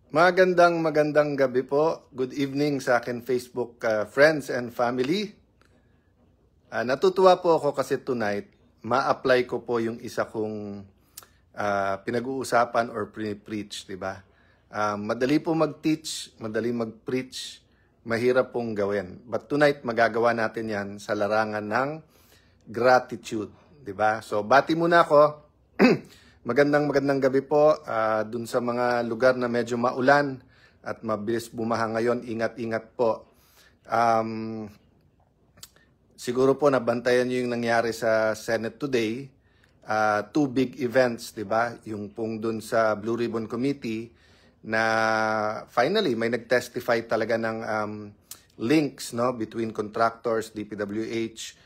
Magandang gabi po. Good evening sa akin Facebook friends and family. Natutuwa po ako kasi tonight, ma-apply ko po yung isa kong pinag-uusapan or pre-preach, di ba? Madali po mag-teach, madali mag-preach, mahirap pong gawin. But tonight, magagawa natin yan sa larangan ng gratitude, di ba? So, bati muna ako. Magandang gabi po dun sa mga lugar na medyo maulan at mabilis bumaha ngayon. Ingat-ingat po. Siguro po nabantayan niyo yung nangyari sa Senate today. Two big events, di ba? Yung pong dun sa Blue Ribbon Committee na finally may nag-testify talaga ng links, no, between contractors, DPWH,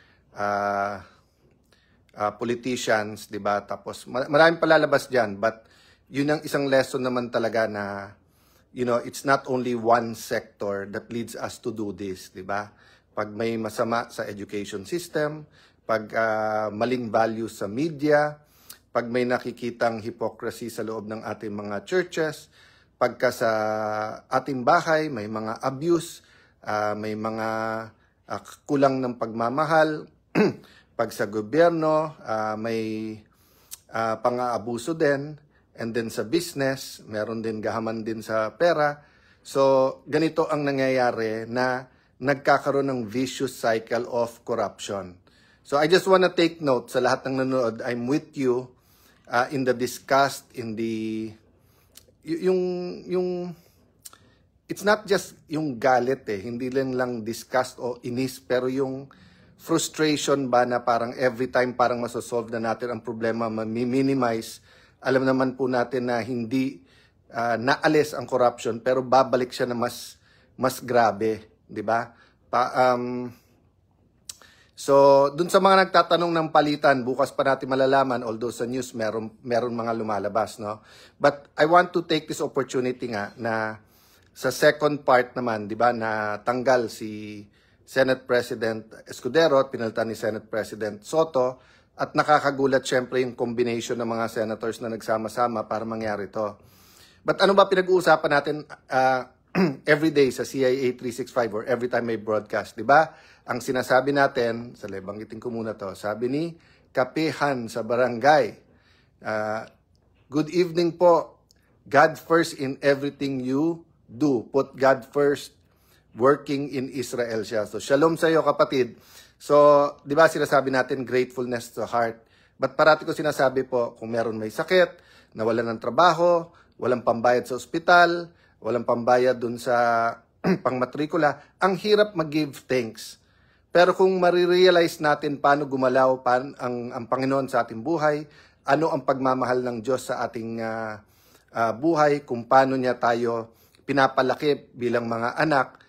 politicians, 'di ba? Tapos maraming palalabas diyan, but yun ang isang lesson naman talaga na it's not only one sector that leads us to do this, 'di ba? Pag may masama sa education system, pag maling values sa media, pag may nakikitang hypocrisy sa loob ng ating mga churches, pagka sa ating bahay may mga abuse, may mga kulang ng pagmamahal, pag sa gobyerno, may pang-aabuso din, and then sa business, meron din gahaman din sa pera. So, ganito ang nangyayari na nagkakaroon ng vicious cycle of corruption. So, I just want to take note sa lahat ng nanonood, I'm with you in the disgust, in the, it's not just yung galit hindi lang disgust o inis, pero yung frustration ba na parang every time parang masosolve na natin ang problema, ma-minimize. Alam naman po natin na hindi naalis ang corruption pero babalik siya na mas grabe, 'di ba? So, dun sa mga nagtatanong ng palitan, bukas pa natin malalaman, although sa news meron mga lumalabas, no? But I want to take this opportunity nga na sa second part naman, 'di ba, na tanggal si Senate President Escudero at pinalitan ni Senate President Soto, at nakakagulat syempre yung combination ng mga senators na nagsama-sama para mangyari to. But ano ba pinag-uusapan natin every day sa CIA 365 or every time may broadcast, di ba? Ang sinasabi natin, banggitin ko muna to, sabi ni Kapihan sa barangay, good evening po, God first in everything you do. Put God first. Working in Israel siya. So, shalom sa iyo kapatid. So, di ba sinasabi natin gratefulness to heart. But parati ko sinasabi po, kung meron may sakit, nawalan ng trabaho, walang pambayad sa ospital, walang pambayad dun sa pangmatrikula, ang hirap mag-give thanks. Pero kung marirealize natin paano gumalaw ang Panginoon sa ating buhay, ano ang pagmamahal ng Diyos sa ating buhay, kung paano niya tayo pinapalaki bilang mga anak,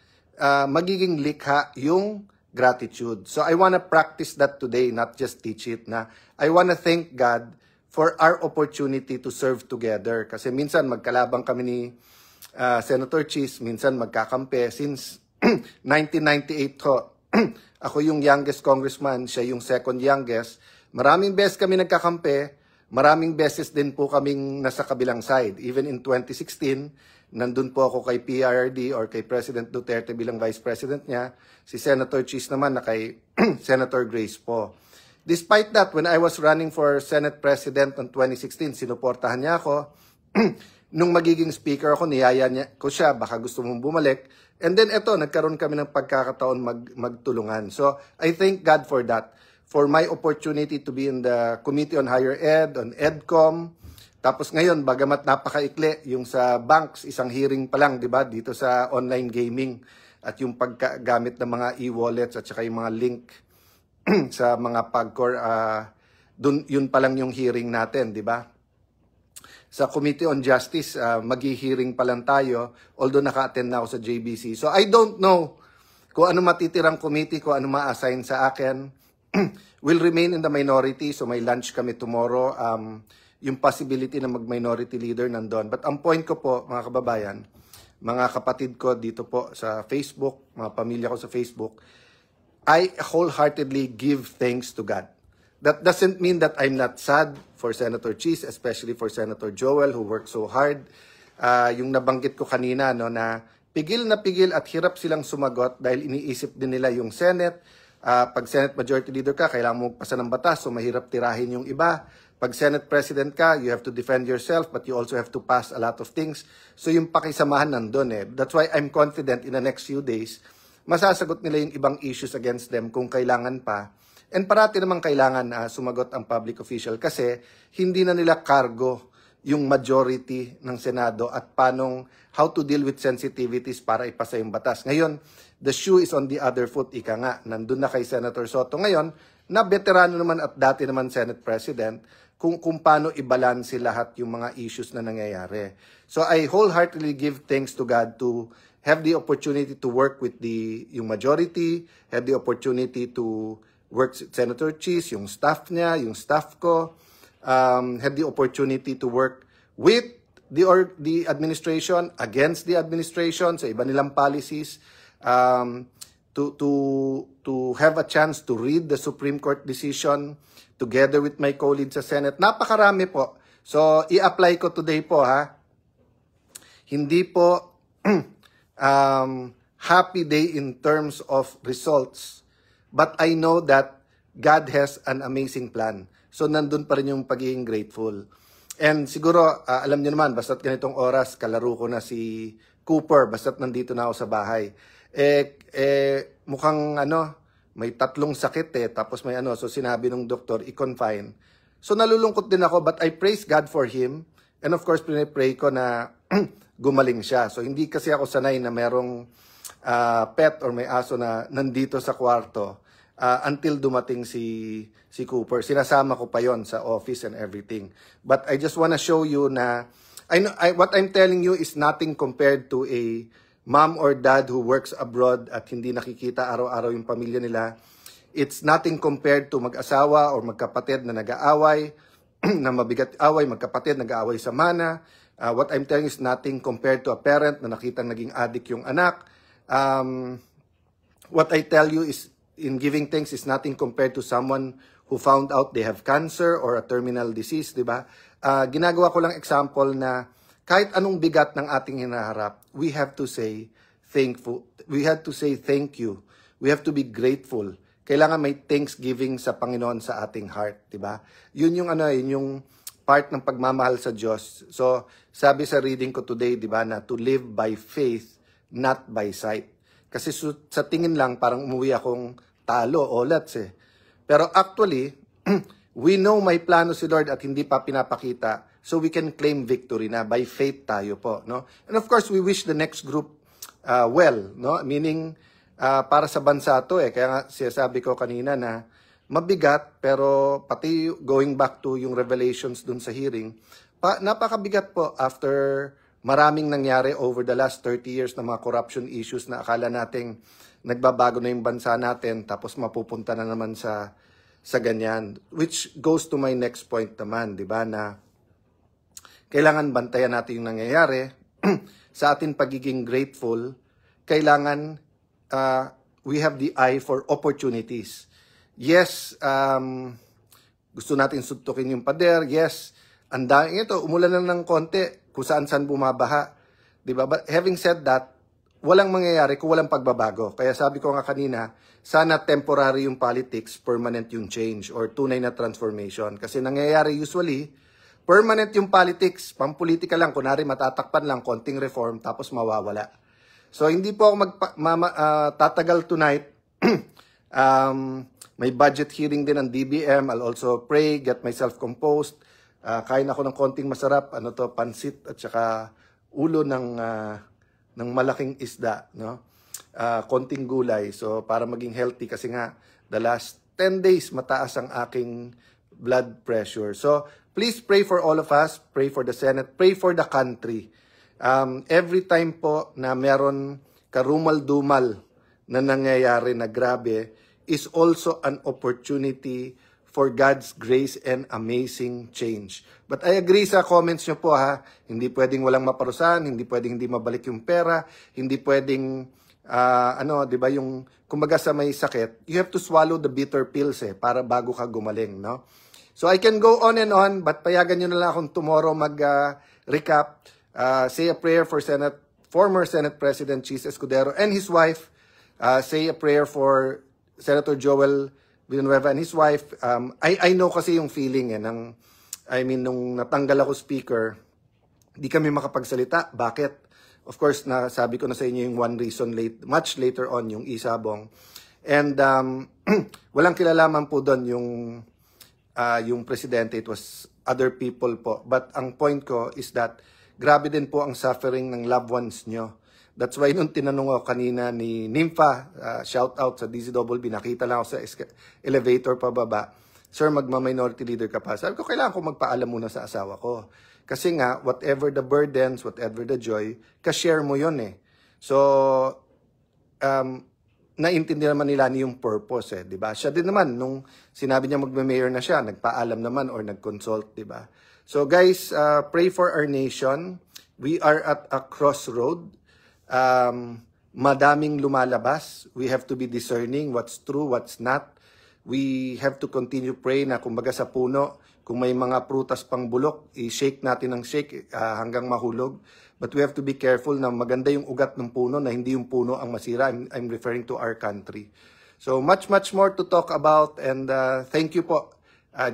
magiging likha yung gratitude. So I want to practice that today, not just teach it. Na I want to thank God for our opportunity to serve together. Kasi minsan magkalabang kami ni Senator Cheese, minsan magkakampi. Since 1998 ko, ako yung youngest congressman, siya yung second youngest. Maraming beses kami nagkakampi, maraming beses din po kaming nasa kabilang side. Even in 2016, nandun po ako kay PRRD or kay President Duterte bilang Vice President niya. Si Senator Cheese naman na kay Senator Grace po. Despite that, when I was running for Senate President in 2016, sinuportahan niya ako. Nung magiging speaker ako, niyaya niya ko siya, baka gusto mong bumalik. And then eto, nagkaroon kami ng pagkakataon magtulungan. So I thank God for that. For my opportunity to be in the Committee on Higher Ed, on EDCOM. Tapos ngayon, bagamat napakaikli, yung sa banks, isang hearing pa lang, di ba, dito sa online gaming at yung paggamit ng mga e-wallets at saka yung mga link sa mga PAGCOR, yun pa lang yung hearing natin, di ba? Sa Committee on Justice, mag-hearing pa lang tayo, although naka-attend na ako sa JBC. So I don't know kung ano matitirang committee, kung ano ma-assign sa akin. Will remain in the minority, so may lunch kami tomorrow. Yung possibility na mag-minority leader nandun. But ang point ko po, mga kababayan, mga kapatid ko dito po sa Facebook, mga pamilya ko sa Facebook, I wholeheartedly give thanks to God. That doesn't mean that I'm not sad for Senator Cheese, especially for Senator Joel, who worked so hard. yung nabanggit ko kanina, no, na pigil na pigil at hirap silang sumagot dahil iniisip din nila yung Senate. Pag Senate Majority Leader ka, kailangan mo magpasa ng batas, so mahirap tirahin yung iba. Pag Senate President ka, you have to defend yourself, but you also have to pass a lot of things. So yung pakisamahan nandun eh. That's why I'm confident in the next few days, masasagot nila yung ibang issues against them kung kailangan pa. And parati naman kailangan sumagot ang public official kasi hindi na nila cargo yung majority ng Senado at how to deal with sensitivities para ipasa yung batas. Ngayon, the shoe is on the other foot, ika nga. Nandun na kay Senator Soto ngayon, na veterano naman at dati naman Senate President, kung paano i-balance lahat yung mga issues na nangyayari. So I wholeheartedly give thanks to God to have the opportunity to work with yung majority, have the opportunity to work with Senator Cheese, yung staff niya, yung staff ko, have the opportunity to work with the administration, against the administration, sa iba nilang policies, to have a chance to read the Supreme Court decision together with my colleagues sa Senate. Napakarami po. So, i-apply ko today po ha. Hindi po happy day in terms of results. But I know that God has an amazing plan. So, nandun pa rin yung pagiging grateful. And siguro, alam niyo naman, basta't ganitong oras, kalaro ko na si Cooper, basta't nandito na ako sa bahay. Mukhang may 3 sakit tapos may so sinabi ng doktor, i-confine. So nalulungkot din ako, but I praise God for him. And of course, pray ko na gumaling siya. So hindi kasi ako sanay na merong pet or may aso na nandito sa kwarto until dumating si Cooper. Sinasama ko pa yon sa office and everything. But I just wanna show you na what I'm telling you is nothing compared to a mom or dad who works abroad at hindi nakikita araw-araw yung pamilya nila. It's nothing compared to mag-asawa or magkapatid na nag-aaway, na mabigat away, magkapatid nag-aaway sa mana. What I'm telling you is nothing compared to a parent na nakitang naging addict yung anak. What I tell you is, in giving thanks, is nothing compared to someone who found out they have cancer or a terminal disease, di ba? Ginagawa ko lang example na kahit anong bigat ng ating hinaharap, we have to say thankful. We have to say thank you. We have to be grateful. Kailangan may thanksgiving sa Panginoon sa ating heart, 'di ba? Yun yung part ng pagmamahal sa Diyos. So, sabi sa reading ko today, 'di ba, na to live by faith, not by sight. Kasi sa tingin lang parang umuwi akong talo, olats eh. Pero actually, we know may plano si Lord at hindi pa pinapakita. So we can claim victory na by faith tayo po, no? And of course, we wish the next group well, no? Meaning para sa bansa to eh. Kaya nga sinasabi ko kanina na mabigat, pero pati going back to yung revelations dun sa hearing, napakabigat po after maraming nangyari over the last 30 years na mga corruption issues na akala nating nagbabago na yung bansa natin tapos mapupunta na naman sa ganyan. Which goes to my next point naman, di ba, na kailangan bantayan natin yung nangyayari. Sa ating pagiging grateful, kailangan we have the eye for opportunities. Yes, gusto natin suntukin yung pader. Yes, ito, umulan lang ng konti kung saan-saan bumabaha. Diba? But having said that, walang mangyayari kung walang pagbabago. Kaya sabi ko nga kanina, sana temporary yung politics, permanent yung change or tunay na transformation. Kasi nangyayari usually, permanent yung politics, pampolitika lang, kunwari matatakpan lang, konting reform, tapos mawawala. So, hindi po ako tatagal tonight. May budget hearing din ng DBM. I'll also pray, get myself composed. Kain ako ng konting masarap, pansit at saka ulo ng malaking isda, no? Konting gulay. So, para maging healthy kasi nga, the last 10 days, mataas ang aking blood pressure. So, please pray for all of us, pray for the Senate, pray for the country. Every time po na meron karumal-dumal na nangyayari na grabe is also an opportunity for God's grace and amazing change. But I agree sa comments nyo po ha, hindi pwedeng walang maparusahan, hindi pwedeng hindi mabalik yung pera, hindi pwedeng, di ba yung, kumbaga sa may sakit, you have to swallow the bitter pills para bago ka gumaling, no? So I can go on and on, but payagan nyo na lang akong tomorrow mag-recap. Say a prayer for former Senate President Chis Escudero and his wife. Say a prayer for Senator Joel Villanueva and his wife. I know kasi yung feeling nung natanggal ako speaker, di kami makapagsalita. Bakit? Of course, sabi ko na sa inyo yung one reason much later on, yung isabong. And walang kilalaman po doon yung presidente. It was other people po. But ang point ko is that grabe din po ang suffering ng loved ones nyo. That's why nung tinanong ako kanina ni Nympha, shout out sa DZWB, nakita lang ako sa elevator pababa, "Sir, magma-minority leader ka pa." Sabi ko, kailangan ko magpaalam muna sa asawa ko. Kasi nga, whatever the burdens, whatever the joy, ka-share mo yun eh. So, naintindihan naman nila yung purpose eh, di ba? Siya din naman, nung sinabi niya magme-mayor na siya, nagpaalam naman or nag-consult, di ba? So guys, pray for our nation. We are at a crossroad. Madaming lumalabas. We have to be discerning what's true, what's not. We have to continue pray na kumbaga sa puno, kung may mga prutas pang bulok, i-shake natin ng shake hanggang mahulog. But we have to be careful na maganda yung ugat ng puno, na hindi yung puno ang masira. I'm referring to our country. So much more to talk about, and thank you po.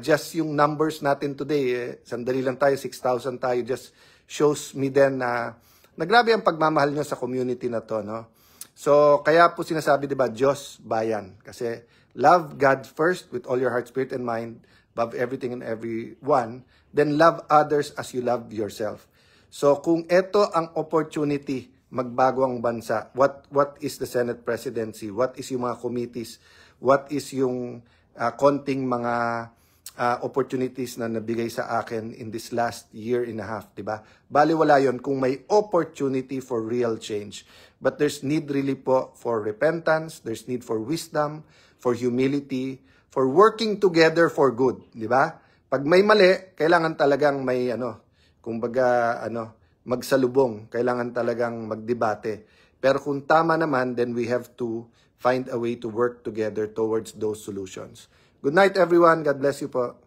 Just yung numbers natin today, sandali lang tayo, 6,000 tayo, just shows me then na grabe ang pagmamahal nyo sa community na to, no? So, kaya po sinasabi, di ba, Diyos, bayan. Kasi love God first with all your heart, spirit, and mind, above everything and everyone, then love others as you love yourself. So, kung ito ang opportunity, magbago ang bansa, what is the Senate presidency? What is yung mga committees? What is yung konting mga opportunities na nabigay sa akin in this last year and a half, diba? Baliwala yon kung may opportunity for real change. But there's need really po for repentance, there's need for wisdom, for humility, for working together for good, diba? Pag may mali, kailangan talagang may kumbaga magsalubong, kailangan talagang magdebate. Pero kung tama naman, then we have to find a way to work together towards those solutions. Good night, everyone. God bless you po.